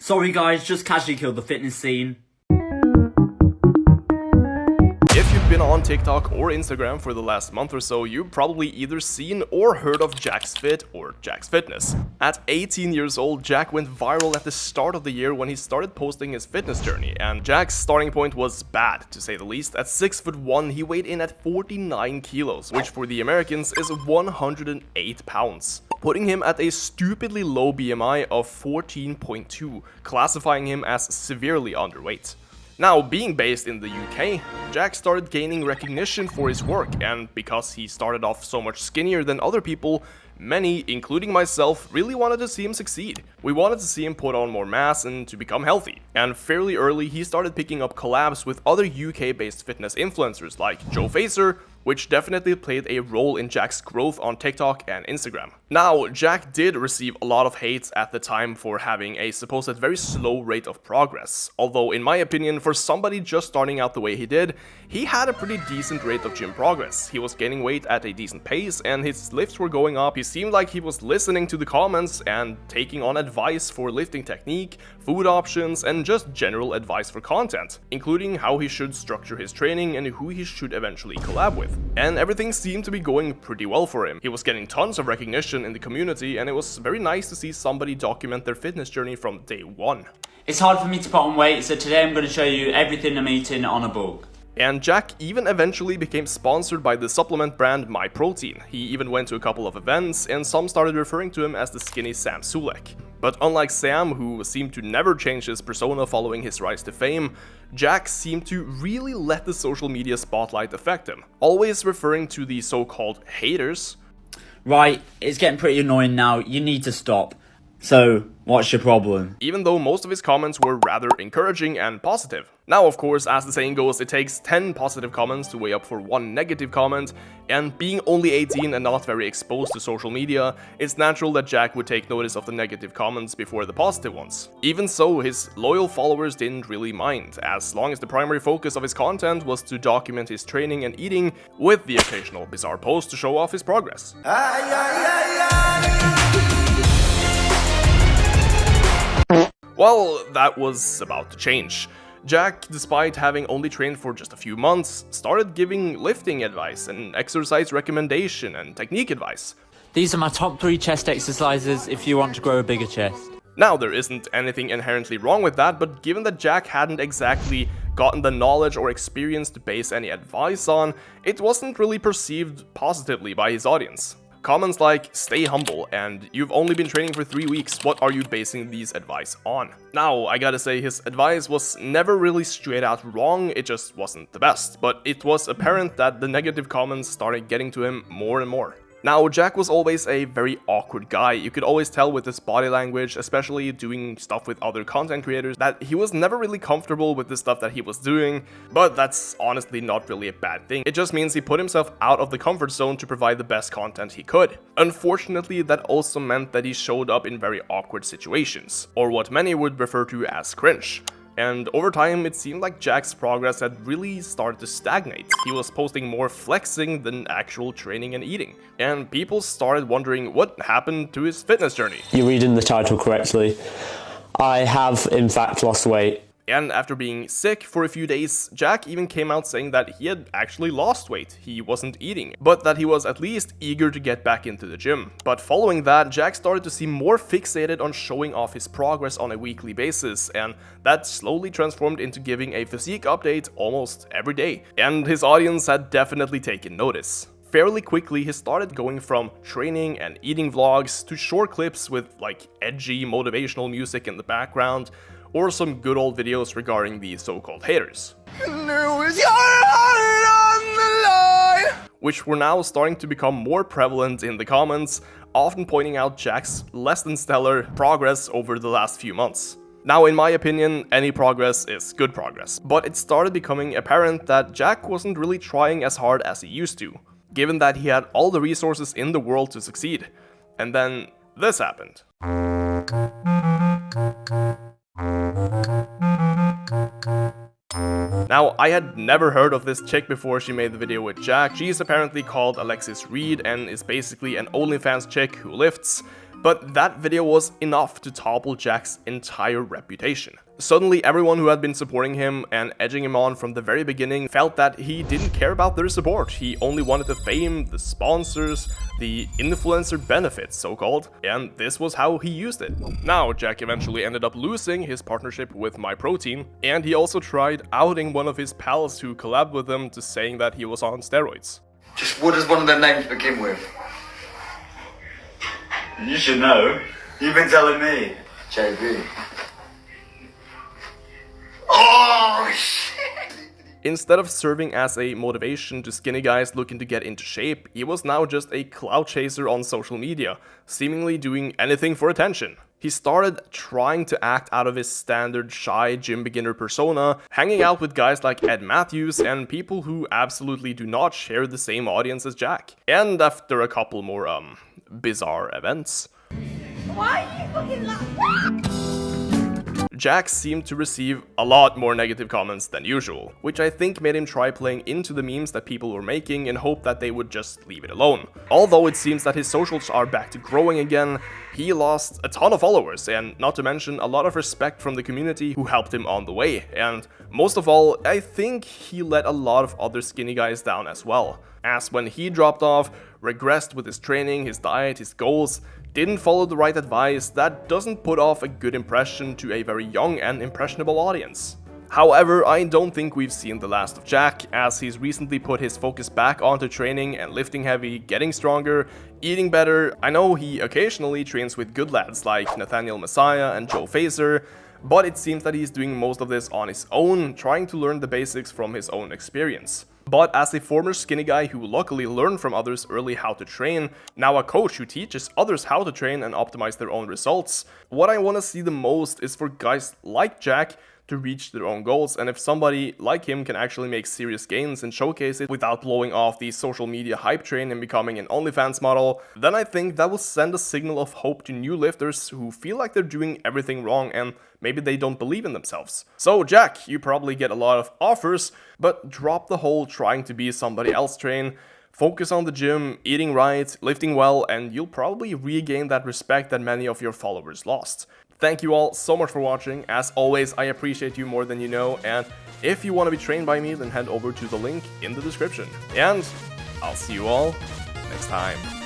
Sorry guys, just casually killed the fitness scene. If you've been on TikTok or Instagram for the last month or so, you've probably either seen or heard of JacksFit or Jack's Fitness. At 18 years old, Jack went viral at the start of the year when he started posting his fitness journey, and Jack's starting point was bad, to say the least. At 6'1", he weighed in at 49 kilos, which for the Americans is 108 pounds. Putting him at a stupidly low BMI of 14.2, classifying him as severely underweight. Now, being based in the UK, Jack started gaining recognition for his work, and because he started off so much skinnier than other people, many, including myself, really wanted to see him succeed. We wanted to see him put on more mass and to become healthy. And fairly early, he started picking up collabs with other UK-based fitness influencers like Joe Facer, which definitely played a role in Jack's growth on TikTok and Instagram. Now, Jack did receive a lot of hate at the time for having a supposed very slow rate of progress, although in my opinion, for somebody just starting out the way he did, he had a pretty decent rate of gym progress. He was gaining weight at a decent pace and his lifts were going up. He seemed like he was listening to the comments and taking on advice for lifting technique, food options, and just general advice for content, including how he should structure his training and who he should eventually collab with. And everything seemed to be going pretty well for him. He was getting tons of recognition in the community, and it was very nice to see somebody document their fitness journey from day one. It's hard for me to put on weight, so today I'm going to show you everything I'm eating on a bulk. And Jack even eventually became sponsored by the supplement brand MyProtein. He even went to a couple of events, and some started referring to him as the skinny Sam Sulek. But unlike Sam, who seemed to never change his persona following his rise to fame, Jack seemed to really let the social media spotlight affect him, always referring to the so-called haters. Right, it's getting pretty annoying now, you need to stop. So, what's your problem? Even though most of his comments were rather encouraging and positive. Now, of course, as the saying goes, it takes 10 positive comments to weigh up for one negative comment, and being only 18 and not very exposed to social media, it's natural that Jack would take notice of the negative comments before the positive ones. Even so, his loyal followers didn't really mind, as long as the primary focus of his content was to document his training and eating, with the occasional bizarre post to show off his progress. Well, that was about to change. Jack, despite having only trained for just a few months, started giving lifting advice and exercise recommendation and technique advice. These are my top 3 chest exercises if you want to grow a bigger chest. Now, there isn't anything inherently wrong with that, but given that Jack hadn't exactly gotten the knowledge or experience to base any advice on, it wasn't really perceived positively by his audience. Comments like, "Stay humble," and "You've only been training for 3 weeks, what are you basing these advice on?" Now, I gotta say, his advice was never really straight out wrong, it just wasn't the best, but it was apparent that the negative comments started getting to him more and more. Now, Jack was always a very awkward guy. You could always tell with his body language, especially doing stuff with other content creators, that he was never really comfortable with the stuff that he was doing, but that's honestly not really a bad thing. It just means he put himself out of the comfort zone to provide the best content he could. Unfortunately, that also meant that he showed up in very awkward situations, or what many would refer to as cringe. And over time, it seemed like Jack's progress had really started to stagnate. He was posting more flexing than actual training and eating. And people started wondering what happened to his fitness journey. You're reading the title correctly. I have, in fact, lost weight. And after being sick for a few days, Jack even came out saying that he had actually lost weight. He wasn't eating, but that he was at least eager to get back into the gym. But following that, Jack started to seem more fixated on showing off his progress on a weekly basis, and that slowly transformed into giving a physique update almost every day. And his audience had definitely taken notice. Fairly quickly, he started going from training and eating vlogs to short clips with like edgy motivational music in the background, or some good old videos regarding the so-called haters. Which were now starting to become more prevalent in the comments, often pointing out Jack's less than stellar progress over the last few months. Now, in my opinion, any progress is good progress, but it started becoming apparent that Jack wasn't really trying as hard as he used to, given that he had all the resources in the world to succeed. And then this happened. Now, I had never heard of this chick before she made the video with Jack. She's apparently called Alexis Reed and is basically an OnlyFans chick who lifts, But that video was enough to topple Jack's entire reputation. Suddenly, everyone who had been supporting him and edging him on from the very beginning felt that he didn't care about their support. He only wanted the fame, the sponsors, the influencer benefits, so-called, and this was how he used it. Now, Jack eventually ended up losing his partnership with MyProtein, and he also tried outing one of his pals who collabed with him to saying that he was on steroids. Just what does one of their names begin with? You should know. You've been telling me. JB. Oh, shit! Instead of serving as a motivation to skinny guys looking to get into shape, he was now just a clout chaser on social media, seemingly doing anything for attention. He started trying to act out of his standard shy gym beginner persona, hanging out with guys like Ed Matthews and people who absolutely do not share the same audience as Jack. And after a couple more, bizarre events, Why are you fucking laughing? Jack seemed to receive a lot more negative comments than usual, which I think made him try playing into the memes that people were making in hope that they would just leave it alone. Although it seems that his socials are back to growing again, he lost a ton of followers and not to mention a lot of respect from the community who helped him on the way. And most of all, I think he let a lot of other skinny guys down as well, as when he dropped off, regressed with his training, his diet, his goals, didn't follow the right advice, that doesn't put off a good impression to a very young and impressionable audience. However, I don't think we've seen the last of Jack, as he's recently put his focus back onto training and lifting heavy, getting stronger, eating better. I know he occasionally trains with good lads like Nathaniel Messiah and Joe Fazer, but it seems that he's doing most of this on his own, trying to learn the basics from his own experience. But as a former skinny guy who luckily learned from others early how to train, now a coach who teaches others how to train and optimize their own results, what I want to see the most is for guys like Jack to reach their own goals, and if somebody like him can actually make serious gains and showcase it without blowing off the social media hype train and becoming an OnlyFans model, then I think that will send a signal of hope to new lifters who feel like they're doing everything wrong and maybe they don't believe in themselves. So Jack, you probably get a lot of offers, but drop the whole trying to be somebody else train. Focus on the gym, eating right, lifting well, and you'll probably regain that respect that many of your followers lost. Thank you all so much for watching. As always, I appreciate you more than you know, and if you want to be trained by me, then head over to the link in the description. And I'll see you all next time.